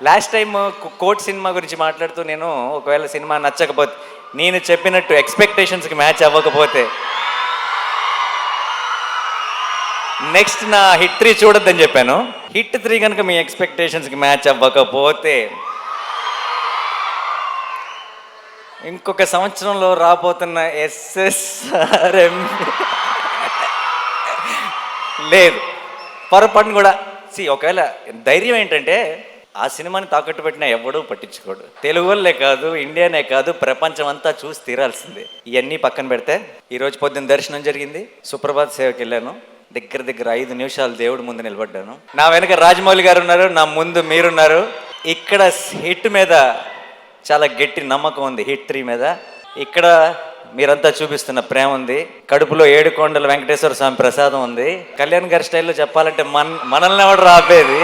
Last time coat cinema గురించి మాట్లాడుతూ నేను ఒకవేళ సినిమా నచ్చకపోతే, నేను చెప్పినట్టు ఎక్స్పెక్టేషన్స్కి మ్యాచ్ అవ్వకపోతే నెక్స్ట్ నా హిట్ 3 చూడొద్దని చెప్పాను. హిట్ 3 కనుక మీ ఎక్స్పెక్టేషన్స్కి మ్యాచ్ అవ్వకపోతే ఇంకొక సంవత్సరంలో రాబోతున్న SSRM లేదు, పొరపాటును కూడా. ఒకవేళ ధైర్యం ఏంటంటే ఆ సినిమాని తాకట్టు పెట్టినా ఎవడూ పట్టించుకోడు. తెలుగు వాళ్ళే కాదు, ఇండియానే కాదు, ప్రపంచం అంతా చూసి తీరాల్సిందే. ఇవన్నీ పక్కన పెడితే ఈరోజు పొద్దున్న దర్శనం జరిగింది, సుప్రభాత్ సేవకి వెళ్ళాను. దగ్గర 5 నిమిషాలు దేవుడి ముందు నిలబడ్డాను. నా వెనక రాజమౌళి గారు ఉన్నారు, నా ముందు మీరున్నారు. ఇక్కడ హిట్ మీద చాలా గట్టి నమ్మకం ఉంది, హిట్ 3 మీద. ఇక్కడ మీరంతా చూపిస్తున్న ప్రేమ ఉంది, కడుపులో 7 కొండల వెంకటేశ్వర స్వామి ప్రసాదం ఉంది. కళ్యాణ్ గారి స్టైల్లో చెప్పాలంటే మనల్ని ఎవడు రాబేది.